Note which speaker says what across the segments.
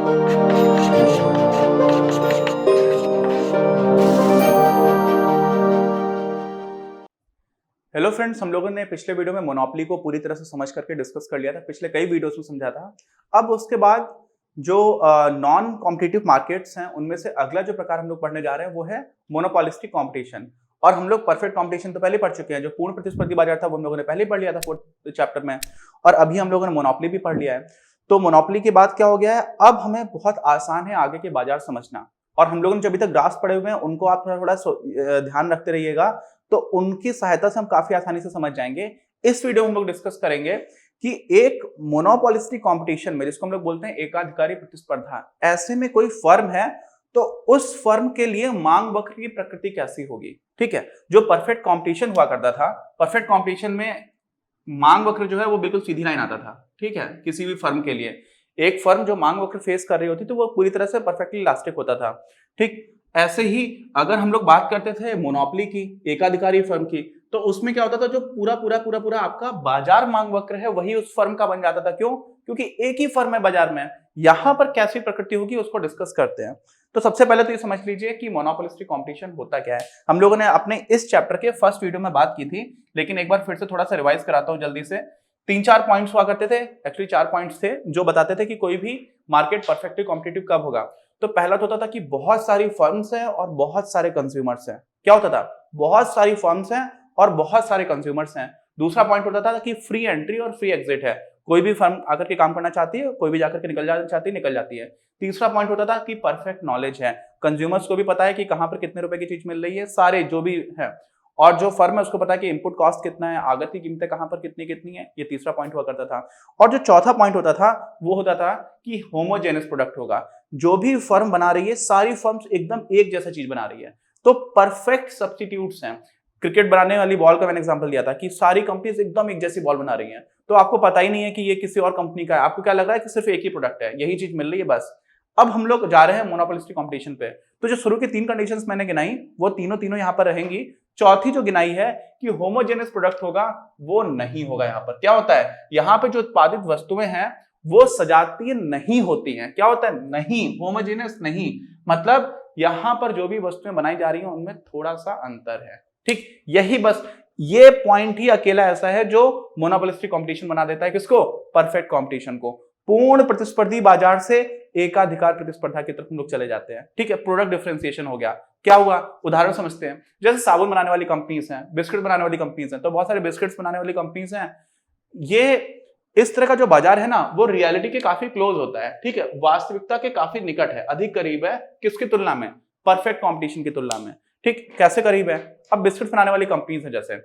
Speaker 1: Hello friends, हम लोगों ने पिछले वीडियो में मोनोपोली को पूरी तरह से समझ करके डिस्कस कर लिया था। पिछले कई वीडियोस में समझा था। अब उसके बाद जो नॉन कॉम्पिटिटिव मार्केट्स हैं, उनमें से अगला जो प्रकार हम लोग पढ़ने जा रहे हैं वो है मोनोपोलिस्टिक कंपटीशन। और हम लोग परफेक्ट कंपटीशन तो पहले पढ़ चुके हैं। जो पूर्ण प्रतिस्पर्धी बाजार था वो हम लोगों ने पहले पढ़ लिया था 4th चैप्टर में, और अभी हम लोगों ने मोनोपोली भी पढ़ लिया है। तो मोनोपोली के बाद क्या हो गया है, अब हमें बहुत आसान है आगे के बाजार समझना। और हम लोगों ने जो अभी तक ग्राफ पढ़े हुए हैं उनको आप थोड़ा ध्यान रखते रहिएगा, तो उनकी सहायता से हम काफी आसानी से समझ जाएंगे। इस वीडियो में हम लोग डिस्कस करेंगे कि एक मोनोपोलिस्टिक कंपटीशन में, जिसको हम लोग बोलते हैं एकाधिकारी प्रतिस्पर्धा, ऐसे में कोई फर्म है तो उस फर्म के लिए मांग वक्र की प्रकृति कैसी होगी। ठीक है, जो परफेक्ट कंपटीशन हुआ करता था, परफेक्ट कंपटीशन में मांग वक्र जो है वो बिल्कुल सीधी लाइन आता था। ठीक है, किसी भी फर्म के लिए एक फर्म जो मांग वक्र फेस कर रही होती तो वो पूरी तरह से परफेक्टली इलास्टिक होता था। ठीक, ऐसे ही अगर हम लोग बात करते थे मोनोपोली की, एकाधिकारी फर्म की, तो उसमें क्या होता था, जो पूरा पूरा पूरा पूरा आपका बाजार मांग वक्र है वही उस फर्म का बन जाता था। क्यों? क्योंकि एक ही फर्म है बाजार में। यहां पर कैसी प्रकृति होगी उसको डिस्कस करते हैं। तो सबसे पहले तो ये समझ लीजिए कि मोनोपोलिस्टिक कंपटीशन होता क्या है। हम लोगों ने अपने इस चैप्टर के फर्स्ट वीडियो में बात की थी, लेकिन एक बार फिर से थोड़ा सा रिवाइज कराता हूं जल्दी से। 3-4 पॉइंट्स हुआ करते थे, एक्चुअली 4 पॉइंट्स थे जो बताते थे कि कोई भी मार्केट परफेक्टली कॉम्पिटिटिव कब होगा। तो पहला तो होता था कि बहुत सारी फर्म्स हैं और बहुत सारे कंज्यूमर्स हैं। क्या होता था? बहुत सारी फर्म्स हैं और बहुत सारे कंज्यूमर्स हैं। दूसरा पॉइंट होता था कि फ्री एंट्री और फ्री एग्जिट है, कोई भी फर्म आकर के काम करना चाहती है, कोई भी जाकर के निकल जाना चाहती है, निकल जाती है। तीसरा पॉइंट होता था कि परफेक्ट नॉलेज है, कंज्यूमर्स को भी पता है कि कहां पर कितने रुपए की चीज मिल रही है, सारे जो भी है, और जो फर्म है उसको पता है कि इनपुट कॉस्ट कितना है, आगत की कीमतें कहां पर कितनी कितनी है। ये तीसरा पॉइंट हुआ करता था। और जो चौथा पॉइंट होता था वो होता था कि होमोजेनस प्रोडक्ट होगा। जो भी फर्म बना रही है, सारी फर्म्स एकदम एक जैसा चीज बना रही है, तो परफेक्ट सब्स्टिट्यूट्स हैं। क्रिकेट बनाने वाली बॉल का मैंने एग्जांपल दिया था कि सारी कंपनीज एकदम एक जैसी बॉल बना रही हैं, तो आपको पता ही नहीं है कि ये किसी और कंपनी का है। आपको क्या लग रहा है कि सिर्फ एक ही प्रोडक्ट है, यही चीज मिल रही है बस। अब हम लोग जा रहे हैं मोनोपोलिस्टिक कंपटीशन पे। तो जो शुरू की 3 कंडीशंस मैंने गिनाई वो तीनों तीनों यहां पर रहेंगी। चौथी जो गिनाई है कि होमोजेनस प्रोडक्ट होगा, वो नहीं होगा। यहां पर क्या होता है, यहां पे जो उत्पादित वस्तुएं हैं वो सजातीय नहीं होती हैं। क्या होता है? नहीं, होमोजेनस नहीं, मतलब यहां पर जो भी वस्तुएं बनाई जा रही हैं उनमें थोड़ा सा अंतर है। ठीक, यही बस ये पॉइंट ही अकेला ऐसा है जो मोनोपोलिस्टिक कंपटीशन बना देता है किसको? परफेक्ट कंपटीशन को। पूर्ण प्रतिस्पर्धी बाजार से एकाधिकार प्रतिस्पर्धा की तरफ हम लोग चले जाते हैं। ठीक है, प्रोडक्ट डिफरेंशिएशन हो गया। क्या हुआ? उदाहरण समझते हैं। जैसे साबुन बनाने वाली कंपनीज हैं, बिस्किट बनाने वाली कंपनीज हैं, तो बहुत सारे बिस्किट्स बनाने वाली कंपनीज हैं। ये इस तरह का जो बाजार है ना, वो रियलिटी के काफी क्लोज होता है। ठीक है, वास्तविकता के काफी निकट है, अधिक करीब है। किसकी तुलना में? परफेक्ट कंपटीशन की तुलना में। ठीक, कैसे करीब है? अब बिस्किट बनाने वाली कंपनीज है, जैसे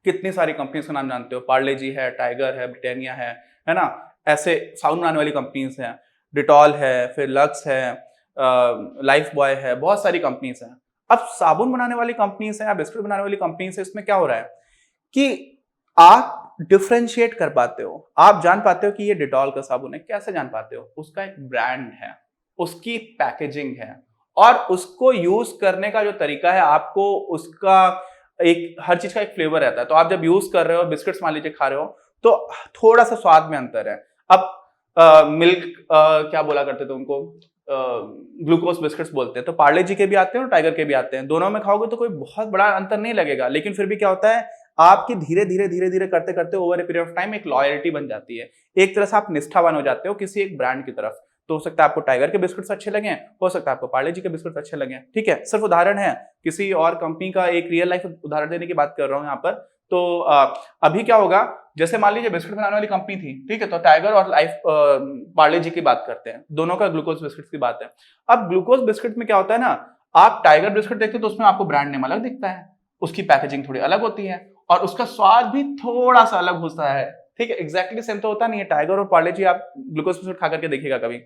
Speaker 1: कितनी सारी कंपनीज का नाम जानते हो, पार्ले जी है, टाइगर है, ब्रिटानिया है ना। ऐसे साबुन बनाने वाली कंपनीज हैं, डिटॉल है, फिर लक्स है, लाइफ बॉय है, बहुत सारी कंपनीज हैं। अब साबुन बनाने वाली कंपनीज है या बिस्किट बनाने वाली कंपनीज है, इसमें क्या हो रहा है कि आप डिफ्रेंशिएट कर पाते हो, आप जान पाते हो कि ये डिटॉल का साबुन है। कैसे जान पाते हो? उसका एक ब्रांड है, उसकी पैकेजिंग है, और उसको यूज करने का जो तरीका है, आपको उसका एक हर चीज का एक फ्लेवर रहता है। तो आप जब यूज कर रहे हो, बिस्किट्स मान लीजिए खा रहे हो, तो थोड़ा सा स्वाद में अंतर है। अब मिल्क क्या बोला करते थे उनको, ग्लूकोज बिस्किट्स बोलते हैं। तो पार्ले जी के भी आते हैं और टाइगर के भी आते हैं। दोनों में खाओगे तो कोई बहुत बड़ा अंतर नहीं लगेगा, लेकिन फिर भी क्या होता है, आपकी धीरे धीरे धीरे धीरे करते करते over a period of time एक लॉयल्टी बन जाती है। एक तरह से आप निष्ठावान हो जाते हो किसी एक ब्रांड की तरफ। तो हो सकता है आपको टाइगर के बिस्किट्स अच्छे लगे, हो सकता है आपको पार्ले जी के बिस्किट्स अच्छे लगे। ठीक है, सिर्फ उदाहरण है, किसी और कंपनी का एक रियल लाइफ उदाहरण देने की बात कर रहा हूं यहाँ पर। तो अभी क्या होगा, जैसे मान लीजिए बिस्किट बनाने वाली कंपनी थी, ठीक है, तो टाइगर और लाइफ पार्ले जी की बात करते हैं, दोनों का ग्लूकोज बिस्किट की बात है। अब ग्लूकोज बिस्किट में क्या होता है ना, आप टाइगर बिस्किट देखते हो तो उसमें आपको ब्रांड नेम अलग दिखता है, उसकी पैकेजिंग थोड़ी अलग होती है, और उसका स्वाद भी थोड़ा सा अलग होता है। ठीक है, एग्जैक्टली सेम तो होता नहीं है। टाइगर और पार्ले जी आप ग्लूकोज बिस्किट खा करके देखिएगा कभी,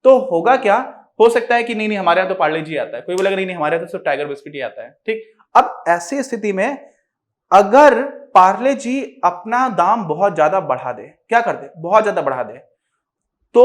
Speaker 1: तो होगा क्या, हो सकता है कि नहीं नहीं हमारे यहाँ तो पार्ले जी आता है, कोई बोलेगा नहीं नहीं हमारे यहाँ तो सिर्फ टाइगर बिस्किट ही आता है। ठीक, अब ऐसी स्थिति में अगर पार्ले जी अपना दाम बहुत ज्यादा बढ़ा दे, क्या कर दे, बहुत ज्यादा बढ़ा दे, तो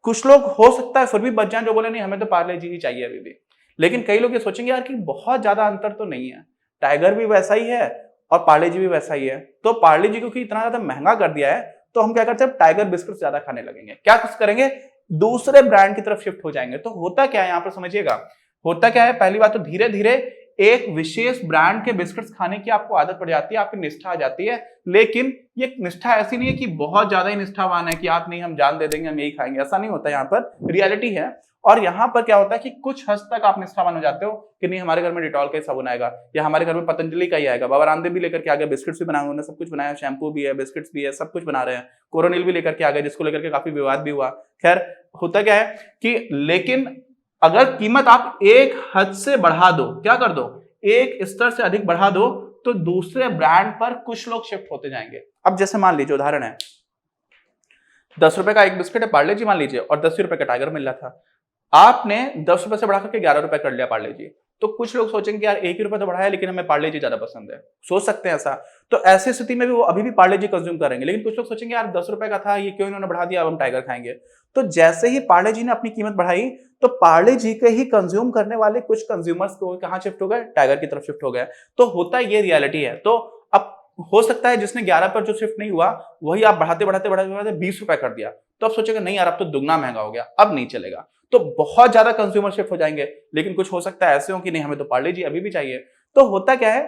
Speaker 1: कुछ लोग हो सकता है फिर भी बच जाएं जो बोले नहीं हमें तो पार्ले जी ही चाहिए अभी भी। लेकिन कई लोग ये सोचेंगे यार कि बहुत ज्यादा अंतर तो नहीं है, टाइगर भी वैसा ही है और पार्ले जी भी वैसा ही है, तो पार्ले जी क्योंकि इतना ज्यादा महंगा कर दिया है तो हम क्या करते हैं, टाइगर बिस्किट ज्यादा खाने लगेंगे। क्या कुछ करेंगे, दूसरे ब्रांड की तरफ शिफ्ट हो जाएंगे। तो होता क्या है यहां पर समझिएगा, होता क्या है, पहली बात तो धीरे धीरे एक विशेष ब्रांड के बिस्किट्स खाने की आपको आदत पड़ जाती है, आपकी निष्ठा आ जाती है। लेकिन ये निष्ठा ऐसी नहीं है कि बहुत ज्यादा ही निष्ठावान है कि आप नहीं हम जान दे देंगे हम यही खाएंगे, ऐसा नहीं होता। यहाँ पर रियलिटी है। और यहाँ पर क्या होता है कि कुछ हद तक आप निष्ठावान हो जाते हो कि नहीं हमारे घर में डिटॉल का ही साबुन आएगा, या हमारे घर में पतंजलि का ही आएगा। बाबा रामदेव भी लेकर के आ गए, बिस्किट्स भी बनाए, उन्होंने सब कुछ बनाया, शैम्पू भी है, बिस्किट्स भी है, सब कुछ बना रहे हैं। कोरोनिल भी लेकर के आ गए, जिसको लेकर के काफी विवाद भी हुआ। खैर होता क्या है कि लेकिन अगर कीमत आप एक हद से बढ़ा दो, क्या कर दो, एक स्तर से अधिक बढ़ा दो, तो दूसरे ब्रांड पर कुछ लोग शिफ्ट होते जाएंगे। अब जैसे मान लीजिए उदाहरण है, 10 रुपए का एक बिस्किट है पार्ले जी मान लीजिए, और 10 रुपए का टाइगर मिल रहा था। आपने 10 रुपए से बढ़ाकर के 11 रुपए कर लिया पार्ले जी। तो कुछ लोग सोचेंगे यार 1 ही रुपए तो बढ़ाया, लेकिन हमें पार्ले जी ज्यादा पसंद है, सोच सकते हैं ऐसा। तो ऐसी स्थिति में भी वो अभी भी पार्ले जी कंज्यूम करेंगे। लेकिन कुछ लोग सोचेंगे यार 10 रुपए का था, ये क्यों इन्होंने बढ़ा दिया, अब हम टाइगर खाएंगे। तो जैसे ही पार्ले जी ने अपनी कीमत बढ़ाई, तो पार्ले जी के ही कंज्यूम करने वाले कुछ कंज्यूमर्स को कहां शिफ्ट हो गए, टाइगर की तरफ शिफ्ट हो गए। तो होता ये रियलिटी है। तो अब हो सकता है जिसने 11 पर जो शिफ्ट नहीं हुआ, वही आप बढ़ाते बढ़ाते बढ़ाते बढ़ाते 20 रुपए कर दिया, तो अब सोचेगा नहीं यार अब तो दुगना महंगा हो गया, अब नहीं चलेगा। तो बहुत ज्यादा कंज्यूमर शिफ्ट हो जाएंगे। लेकिन कुछ हो सकता है ऐसे हो कि नहीं हमें तो पार्ले जी अभी भी चाहिए। तो होता क्या है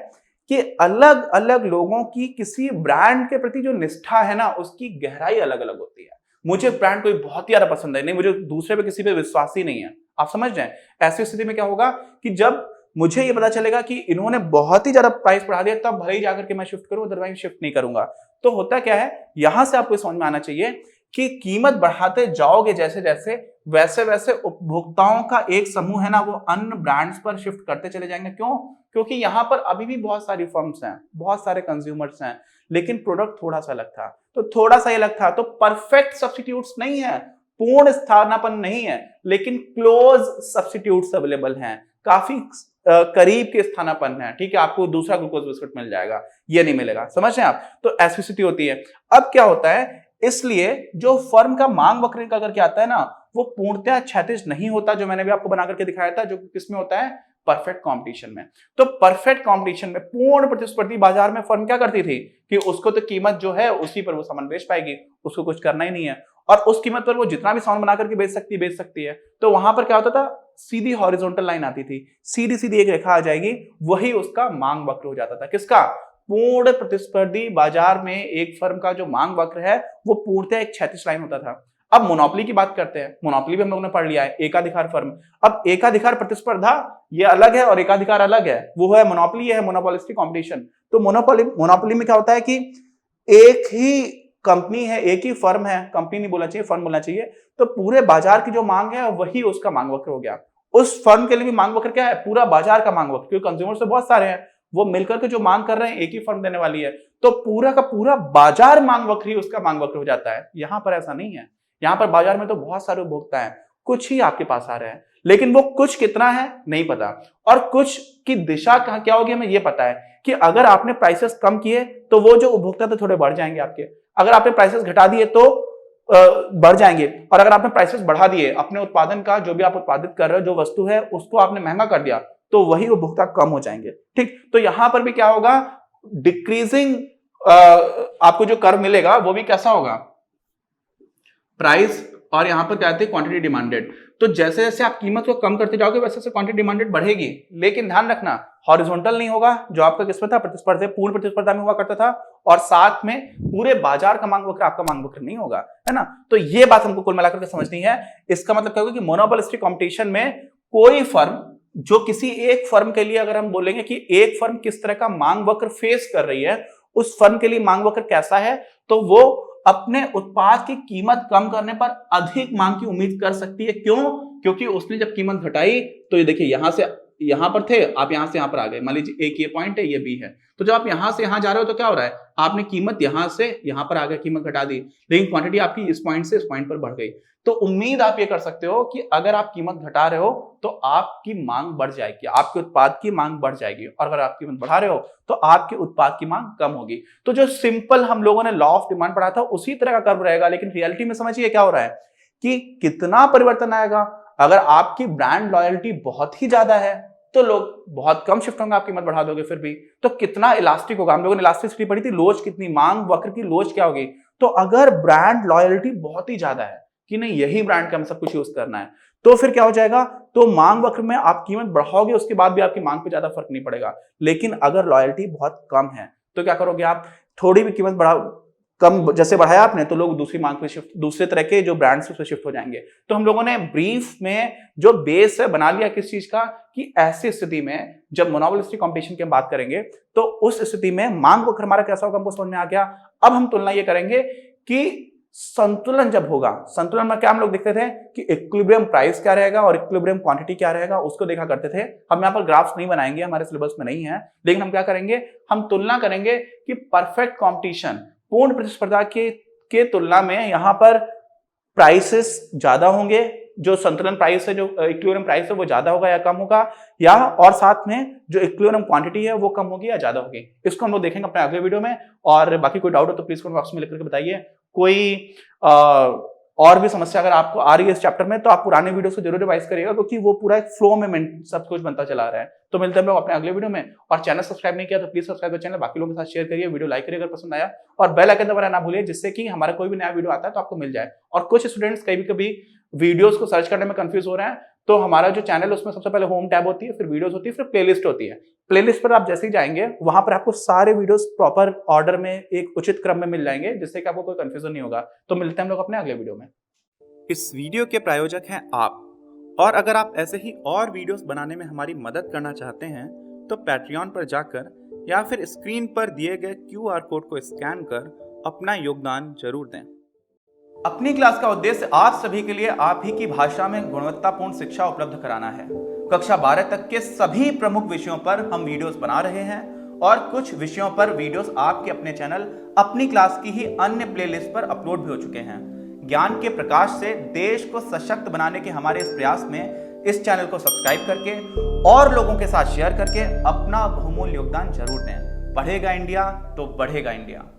Speaker 1: कि अलग अलग लोगों की किसी ब्रांड के प्रति जो निष्ठा है ना, उसकी गहराई अलग अलग होती है। मुझे ब्रांड कोई बहुत ही ज्यादा पसंद है, नहीं मुझे दूसरे पे किसी पे विश्वास ही नहीं है, आप समझ रहे हैं। ऐसी स्थिति में क्या होगा कि जब मुझे ये पता चलेगा कि इन्होंने बहुत ही ज्यादा प्राइस बढ़ा दिया, तब भले ही जाकर के मैं शिफ्ट करूं, अदरवाइज शिफ्ट नहीं करूंगा। तो होता क्या है, यहां से आपको समझ में आना चाहिए कि कीमत बढ़ाते जाओगे जैसे जैसे, वैसे वैसे उपभोक्ताओं का एक समूह है ना, वो अन्य ब्रांड्स पर शिफ्ट करते चले जाएंगे। क्यों? क्योंकि यहां पर अभी भी बहुत सारी फर्म्स हैं, बहुत सारे कंज्यूमर्स हैं, लेकिन प्रोडक्ट थोड़ा सा अलग था। तो थोड़ा सा अलग था, तो परफेक्ट सब्स्टिट्यूट्स नहीं है, पूर्ण स्थानापन्न नहीं है, लेकिन क्लोज सब्स्टिट्यूट्स अवेलेबल हैं, काफी करीब के स्थानापन्न है। ठीक है, आपको दूसरा ग्लूकोज बिस्कुट मिल जाएगा, ये नहीं मिलेगा, समझ रहे हैं आप। तो ऐसी स्थिति होती है। अब क्या होता है, इसलिए जो फर्म का मांग वक्र का करके आता है ना, वो पूर्णतः क्षैतिज नहीं होता, जो मैंने भी आपको बना करके दिखाया था, जो किसमें होता है, परफेक्ट कंपटीशन में। तो परफेक्ट कंपटीशन में, पूर्ण प्रतिस्पर्धी बाजार में फर्म क्या करती थी कि उसको तो कीमत जो है उसी पर वो सामान बेच पाएगी, उसको कुछ करना ही नहीं है, और उस कीमत पर वो जितना भी सामान बना करके बेच सकती है। तो वहां पर क्या होता था, सीधी हॉरिजॉन्टल लाइन आती थी, सीधी सीधी एक रेखा आ जाएगी, वही उसका मांग वक्र हो जाता था। किसका? पूर्ण प्रतिस्पर्धी बाजार में एक फर्म का जो मांग वक्र है वो पूर्णतः एक क्षैतिज लाइन होता था। अब मोनोपोली की बात करते हैं। मोनोपोली भी हम लोगों ने पढ़ लिया है, एकाधिकार फर्म। अब एकाधिकार प्रतिस्पर्धा ये अलग है और एकाधिकार अलग है, वो है मोनोपोली, है मोनोपोलिस्टिक कंपटीशन। तो मोनोपोली में क्या होता है कि एक ही कंपनी है, एक ही फर्म है, कंपनी नहीं बोलना चाहिए, फर्म बोलना चाहिए। तो पूरे बाजार की जो मांग है वही उसका मांग वक्र हो गया। उस फर्म के लिए भी मांग वक्र क्या है, पूरा बाजार का मांग वक्र, क्योंकि कंज्यूमर्स तो बहुत सारे हैं, वो मिलकर के जो मांग कर रहे हैं एक ही फर्म देने वाली है, तो पूरा का पूरा बाजार मांग वक्र ही उसका मांग वक्र हो जाता है। यहां पर ऐसा नहीं है, यहां पर बाजार में तो बहुत सारे उपभोक्ता हैं, कुछ ही आपके पास आ रहे हैं, लेकिन वो कुछ कितना है नहीं पता, और कुछ की दिशा कहां क्या होगी हमें ये पता है कि अगर आपने प्राइसेस कम किए तो वो जो उपभोक्ता तो थोड़े बढ़ जाएंगे आपके, अगर आपने प्राइसेस घटा दिए तो बढ़ जाएंगे, और अगर आपने प्राइसेस बढ़ा दिए, अपने उत्पादन का जो भी आप उत्पादित कर रहे हो, जो वस्तु है उसको आपने महंगा कर दिया, तो वही उपभोक्ता कम हो जाएंगे। ठीक, तो यहां पर भी क्या होगा, डिक्रीजिंग आपको जो कर्व मिलेगा वो भी कैसा होगा, प्राइस, और यहां पर क्या आती है, क्वांटिटी डिमांडेड। तो जैसे जैसे आप कीमत को कम करते जाओगे वैसे वैसे क्वांटिटी डिमांडेड बढ़ेगी, लेकिन ध्यान रखना हॉरिजॉन्टल नहीं होगा, जो आपका किस्मत था प्रतिस्पर्धा, पूर्ण प्रतिस्पर्धा में हुआ करता था, और साथ में पूरे बाजार का मांग वक्र आपका मांग वक्र नहीं होगा, है ना। तो ये बात हमको कुल मिलाकर के समझनी है। इसका मतलब क्या होगा कि मोनोपोलिस्टिक कंपटीशन में कोई फर्म, जो किसी एक फर्म के लिए अगर हम बोलेंगे कि एक फर्म किस तरह का मांग वक्र फेस कर रही है, उस फर्म के लिए मांग वक्र कैसा है, तो वो अपने उत्पाद की कीमत कम करने पर अधिक मांग की उम्मीद कर सकती है। क्यों? क्योंकि उसने जब कीमत घटाई, तो ये देखिए यहां से यहां पर थे, आप यहां से यहां पर आ गए, मान लीजिए एक ये पॉइंट है, ये बी है, तो जब आप यहां से यहां जा रहे हो तो क्या हो रहा है, आपने कीमत यहां से यहां पर आ गए, कीमत घटा दी, लेकिन क्वांटिटी आपकी इस पॉइंट से इस पॉइंट पर बढ़ गई। तो उम्मीद आप ये कर सकते हो कि अगर आप कीमत घटा रहे हो तो आपकी मांग बढ़ जाएगी, आपके उत्पाद की मांग बढ़ जाएगी, और अगर आप कीमत बढ़ा रहे हो तो आपके उत्पाद की मांग कम होगी। तो जो सिंपल हम लोगों ने लॉ ऑफ डिमांड पढ़ा था उसी तरह का कर्व रहेगा, लेकिन रियलिटी में समझिए क्या हो रहा है कि कितना परिवर्तन आएगा। अगर आपकी ब्रांड लॉयल्टी बहुत ही ज्यादा है तो लोग बहुत कम शिफ्ट होंगे, आप कीमत बढ़ा दोगे फिर भी, तो कितना इलास्टिक होगा। हम लोगों ने इलास्टिसिटी पढ़ी थी, लोच कितनी, मांग वक्र की लोच क्या होगी। तो अगर ब्रांड लॉयल्टी बहुत ही ज्यादा है, कि नहीं यही ब्रांड का हमें सब कुछ यूज करना है, तो फिर क्या हो जाएगा, तो मांग वक्र में आप कीमत बढ़ाओगे, उसके बाद भी आपकी मांग पे ज्यादा फर्क नहीं पड़ेगा। लेकिन अगर लॉयल्टी बहुत कम है तो क्या करोगे आप, थोड़ी भी कीमत बढ़ाओ, कम जैसे बढ़ाया आपने तो लोग दूसरी मांग पे शिफ्ट, दूसरे तरह के जो ब्रांड्स पे शिफ्ट हो जाएंगे। तो हम लोगों ने ब्रीफ में जो बेस है बना लिया किस चीज का, कि ऐसी स्थिति में जब मोनोपोलिस्टिक कंपटीशन की हम बात करेंगे तो उस स्थिति में मांग वक्र हमारा कैसा होगा हमको समझ में आ गया। अब हम तुलना ये करेंगे कि संतुलन जब होगा, संतुलन में क्या हम लोग देखते थे कि इक्विलिब्रियम प्राइस क्या रहेगा और इक्विलिब्रियम क्वांटिटी क्या रहेगा, उसको देखा करते थे। हम यहाँ पर ग्राफ्स नहीं बनाएंगे, हमारे सिलेबस में नहीं है, लेकिन हम क्या करेंगे, हम तुलना करेंगे कि परफेक्ट कंपटीशन, पूर्ण प्रतिस्पर्धा के तुलना में यहाँ पर प्राइसेस ज्यादा होंगे, जो संतुलन प्राइस है, जो इक्विलिब्रियम प्राइस है वो ज्यादा होगा या कम होगा, या और साथ में जो इक्विलिब्रियम क्वांटिटी है वो कम होगी या ज्यादा होगी। इसको हम लोग देखेंगे अपने अगले वीडियो में। और बाकी कोई डाउट हो तो प्लीज कमेंट बॉक्स में लिख करके बताइए। कोई और भी समस्या अगर आपको आ रही है इस चैप्टर में तो आप पुराने वीडियो को जरूर रिवाइज करिएगा, क्योंकि वो पूरा एक फ्लो में सब कुछ बनता चला रहा है। तो मिलते हैं हम लोग अपने अगले वीडियो में। और चैनल सब्सक्राइब नहीं किया तो प्लीज सब्सक्राइब कर चैनल, बाकी लोगों के साथ शेयर करिए, वीडियो लाइक करिए अगर पसंद आया, और बेल आइकन दबाना ना भूलिए, जिससे कि हमारा कोई भी नया वीडियो आता है तो आपको मिल जाए। और कुछ स्टूडेंट्स कभी वीडियोस को सर्च करने में कंफ्यूज हो रहे हैं, तो हमारा जो चैनल है उसमें सबसे पहले होम टैब होती है, फिर वीडियोस होती है, फिर प्लेलिस्ट होती है। प्लेलिस्ट पर आप जैसे ही जाएंगे वहां पर आपको सारे वीडियोस प्रॉपर ऑर्डर में एक उचित क्रम में मिल जाएंगे, जिससे कि आपको कोई कंफ्यूजन नहीं होगा। तो मिलते हैं हम लोग अपने अगले वीडियो में।
Speaker 2: इस वीडियो के प्रायोजक हैं आप, और अगर आप ऐसे ही और वीडियोस बनाने में हमारी मदद करना चाहते हैं तो पैट्रियन पर जाकर या फिर स्क्रीन पर दिए गए QR कोड को स्कैन कर अपना योगदान जरूर दें।
Speaker 1: अपनी क्लास का उद्देश्य आप सभी के लिए आप ही की भाषा में गुणवत्तापूर्ण शिक्षा उपलब्ध कराना है। कक्षा 12 तक के सभी प्रमुख विषयों पर हम वीडियोस बना रहे हैं, और कुछ विषयों पर वीडियोस आपके अपने चैनल अपनी क्लास की ही अन्य प्लेलिस्ट पर अपलोड भी हो चुके हैं। ज्ञान के प्रकाश से देश को सशक्त बनाने के हमारे इस प्रयास में इस चैनल को सब्सक्राइब करके और लोगों के साथ शेयर करके अपना बहुमूल्य योगदान जरूर दें। बढ़ेगा इंडिया तो बढ़ेगा इंडिया।